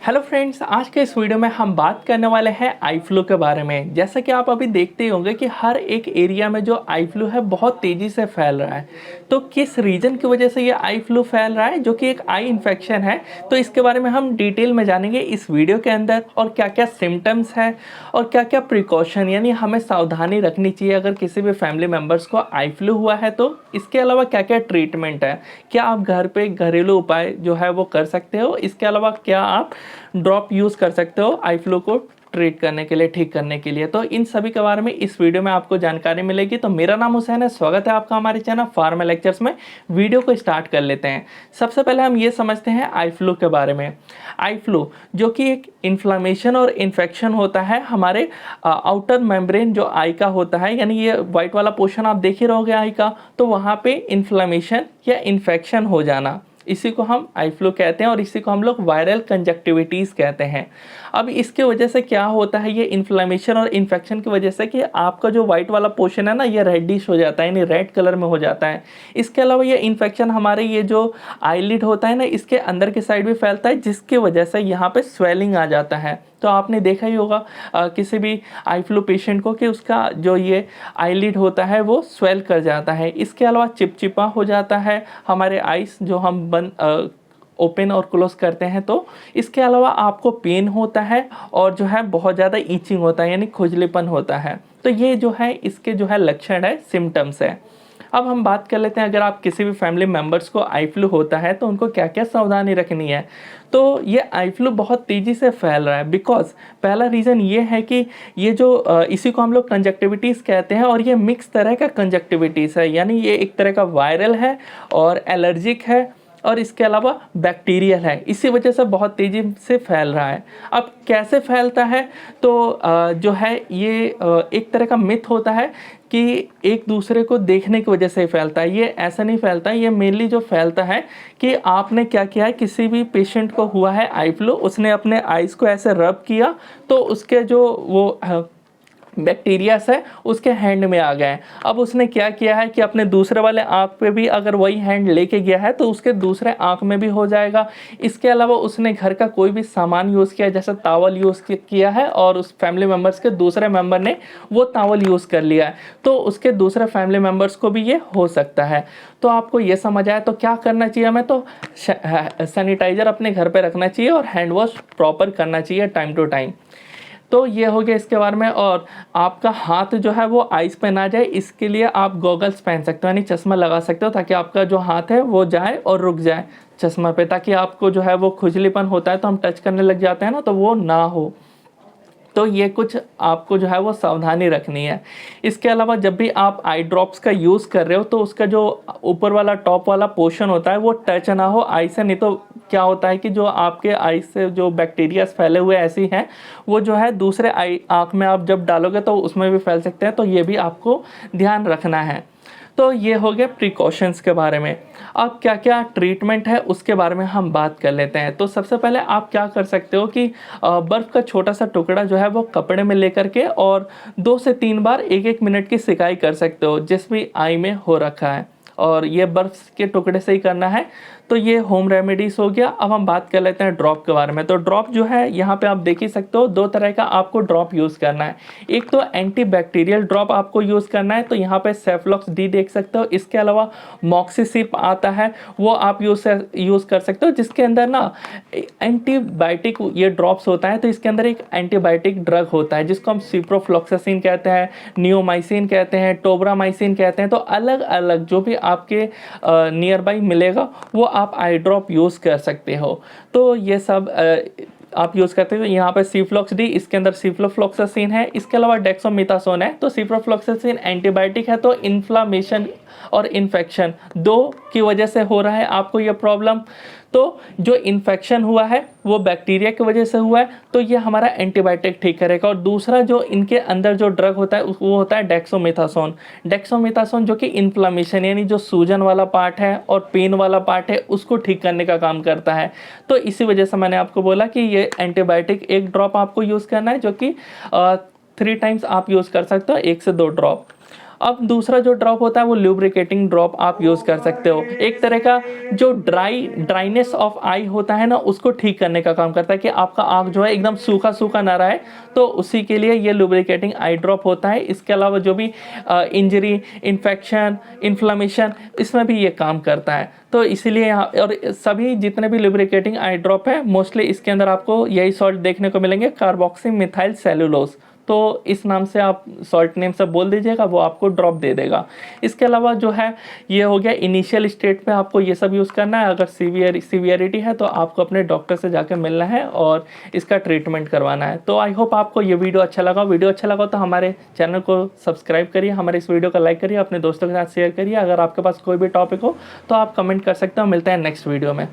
Hello friends, आज के इस वीडियो में हम बात करने वाले हैं आई फ्लू के बारे में। जैसा कि आप अभी देखते ही होंगे कि हर एक एरिया में जो आई फ्लू है बहुत तेज़ी से फैल रहा है। तो किस रीज़न की वजह से ये आई फ्लू फैल रहा है, जो कि एक आई इन्फेक्शन है, तो इसके बारे में हम डिटेल में जानेंगे इस वीडियो के अंदर। और क्या क्या सिम्टम्स है और क्या क्या प्रिकॉशन यानी हमें सावधानी रखनी चाहिए अगर किसी भी फैमिली मेम्बर्स को आई फ्लू हुआ है तो। इसके अलावा क्या क्या ट्रीटमेंट है, क्या आप घर पे घरेलू उपाय जो है वो कर सकते हो। इसके अलावा क्या आप ड्रॉप यूज़ कर सकते हो आई फ्लू को ट्रीट करने के लिए, ठीक करने के लिए। तो इन सभी के बारे में इस वीडियो में आपको जानकारी मिलेगी। तो मेरा नाम हुसैन है, स्वागत है आपका हमारे चैनल फार्मा लेक्चर्स में। वीडियो को स्टार्ट कर लेते हैं। सबसे पहले हम ये समझते हैं आई फ्लू के बारे में। आई फ्लू जो कि एक इन्फ्लामेशन और इन्फेक्शन होता है हमारे आउटर मेम्ब्रेन जो आई का होता है, यानी ये वाइट वाला पोर्शन आप देख ही रहोगे आई का, तो वहाँ पे इन्फ्लामेशन या इन्फेक्शन हो जाना, इसी को हम आई फ्लू कहते हैं और इसी को हम लोग वायरल कंजक्टिविटीज़ कहते हैं। अब इसके वजह से क्या होता है, ये इन्फ्लेमेशन और इन्फेक्शन की वजह से कि आपका जो वाइट वाला पोर्शन है ना, ये रेडिश हो जाता है, यानी रेड कलर में हो जाता है। इसके अलावा ये इन्फेक्शन हमारे ये जो आईलिड होता है ना, इसके अंदर की साइड भी फैलता है, जिसकी वजह से यहाँ पे स्वेलिंग आ जाता है। तो आपने देखा ही होगा किसी भी आई फ्लू पेशेंट को कि उसका जो ये आईलिड होता है वो स्वेल कर जाता है। इसके अलावा चिपचिपा हो जाता है हमारे आइस जो हम बंद ओपन और क्लोज करते हैं। तो इसके अलावा आपको पेन होता है और जो है बहुत ज़्यादा ईचिंग होता है, यानी खुजलीपन होता है। तो ये जो है इसके जो है लक्षण है, सिम्टम्स है। अब हम बात कर लेते हैं, अगर आप किसी भी फैमिली मेम्बर्स को आई फ्लू होता है तो उनको क्या क्या सावधानी रखनी है। तो ये आई फ्लू बहुत तेज़ी से फैल रहा है बिकॉज पहला रीज़न ये है कि ये जो इसी को हम लोग कंजक्टिविटीज़ कहते हैं और ये मिक्स तरह का कंजक्टिविटीज़ है, यानी ये एक तरह का वायरल है और एलर्जिक है और इसके अलावा बैक्टीरियल है। इसी वजह से बहुत तेज़ी से फैल रहा है। अब कैसे फैलता है, तो जो है ये एक तरह का मिथ होता है कि एक दूसरे को देखने की वजह से फैलता है। ये ऐसा नहीं फैलता है। ये मेनली जो फैलता है कि आपने क्या किया है, किसी भी पेशेंट को हुआ है आई फ्लू, उसने अपने आइज़ को ऐसे रब किया तो उसके जो वो बैक्टीरियास है उसके हैंड में आ गए। अब उसने क्या किया है कि अपने दूसरे वाले आँख पे भी अगर वही हैंड लेके गया है तो उसके दूसरे आँख में भी हो जाएगा। इसके अलावा उसने घर का कोई भी सामान यूज़ किया, जैसे तावल यूज़ किया है और उस फैमिली मेम्बर्स के दूसरे मेम्बर ने वो तावल यूज़ कर लिया है, तो उसके दूसरे फैमिली मेम्बर्स को भी ये हो सकता है। तो आपको ये समझ आया तो क्या करना चाहिए हमें, तो सैनिटाइज़र अपने घर पर रखना चाहिए और हैंड वॉश प्रॉपर करना चाहिए टाइम टू टाइम। तो ये हो गया इसके बारे में। और आपका हाथ जो है वो आइस पे ना जाए, इसके लिए आप गॉगल्स पहन सकते हो, यानी चश्मा लगा सकते हो, ताकि आपका जो हाथ है वो जाए और रुक जाए चश्मा पे, ताकि आपको जो है वो खुजलीपन होता है तो हम टच करने लग जाते हैं ना, तो वो ना हो। तो ये कुछ आपको जो है वो सावधानी रखनी है। इसके अलावा जब भी आप आई ड्रॉप्स का यूज़ कर रहे हो तो उसका जो ऊपर वाला टॉप वाला पोर्शन होता है वो टच ना हो आई से, नहीं तो क्या होता है कि जो आपके आई से जो बैक्टीरियाज फैले हुए ऐसी हैं वो जो है दूसरे आई आँख में आप जब डालोगे तो उसमें भी फैल सकते हैं। तो ये भी आपको ध्यान रखना है। तो ये हो गया प्रिकॉशंस के बारे में। अब क्या क्या ट्रीटमेंट है उसके बारे में हम बात कर लेते हैं। तो सबसे पहले आप क्या कर सकते हो कि बर्फ़ का छोटा सा टुकड़ा जो है वो कपड़े में लेकर के और 2 से 3 बार 1-1 मिनट की सिकाई कर सकते हो जिस भी आई में हो रखा है, और ये बर्फ़ के टुकड़े से ही करना है। तो ये होम रेमेडीज़ हो गया। अब हम बात कर लेते हैं ड्रॉप के बारे में। तो ड्रॉप जो है यहाँ पे आप देख ही सकते हो, 2 तरह का आपको ड्रॉप यूज़ करना है। एक तो एंटी बैक्टीरियल ड्रॉप आपको यूज़ करना है, तो यहाँ पे सेफ्लॉक्स डी देख सकते हो। इसके अलावा मॉक्सिसिप आता है, वो आप यूज़ कर सकते हो, जिसके अंदर ना एंटीबायोटिक ये ड्रॉप्स होता है। तो इसके अंदर एक एंटीबायोटिक ड्रग होता है जिसको हम सिप्रोफ्लॉक्सासिन कहते हैं, नियोमाइसिन कहते हैं, टोब्रामाइसिन कहते हैं। तो अलग अलग जो भी आपके नियर बाई मिलेगा वो आप आई ड्रॉप यूज़ कर सकते हो। तो ये सब आप यूज़ करते हो। यहाँ पे सिफ्लॉक्स डी, इसके अंदर सिफ्लोफ्लॉक्सासिन है। इसके अलावा डेक्सोमेथासोन है। तो सिफ्लोफ्लॉक्सासिन एंटीबायोटिक है, तो इन्फ्लामेशन और इन्फेक्शन 2 की वजह से हो रहा है आपको ये प्रॉब्लम। तो जो इन्फेक्शन हुआ है वो बैक्टीरिया की वजह से हुआ है, तो ये हमारा एंटीबायोटिक ठीक करेगा। और दूसरा जो इनके अंदर जो ड्रग होता है वो होता है डेक्सोमेथासोन। डेक्सोमेथासोन जो कि इन्फ्लामेशन यानी जो सूजन वाला पार्ट है और पेन वाला पार्ट है उसको ठीक करने का काम करता है। तो इसी वजह से मैंने आपको बोला कि ये एंटीबायोटिक एक ड्रॉप आपको यूज़ करना है, जो कि 3 टाइम्स आप यूज़ कर सकते हो, 1 से 2 ड्रॉप। अब दूसरा जो ड्रॉप होता है वो लुब्रिकेटिंग ड्रॉप आप यूज़ कर सकते हो। एक तरह का जो ड्राइनेस ऑफ आई होता है ना, उसको ठीक करने का काम करता है कि आपका आँख जो है एकदम सूखा सूखा ना रहे, तो उसी के लिए ये लुब्रिकेटिंग आई ड्रॉप होता है। इसके अलावा जो भी इंजरी, इन्फेक्शन, इन्फ्लेमेशन, इसमें भी ये काम करता है। तो इसीलिए यहाँ और सभी जितने भी लुब्रिकेटिंग आई ड्रॉप है मोस्टली इसके अंदर आपको यही सॉल्ट देखने को मिलेंगे, कार्बोक्सी मिथाइल सेलुलोज। तो इस नाम से आप सॉल्ट नेम से बोल दीजिएगा, वो आपको ड्रॉप दे देगा। इसके अलावा जो है ये हो गया इनिशियल स्टेट पे आपको ये सब यूज़ करना है। अगर सीवियरिटी है तो आपको अपने डॉक्टर से जाकर मिलना है और इसका ट्रीटमेंट करवाना है। तो आई होप आपको ये वीडियो अच्छा लगा। वीडियो अच्छा लगा तो हमारे चैनल को सब्सक्राइब करिए, हमारे इस वीडियो को लाइक करिए, अपने दोस्तों के साथ शेयर करिए। अगर आपके पास कोई भी टॉपिक हो तो आप कमेंट कर सकते हो। मिलते हैं नेक्स्ट वीडियो में।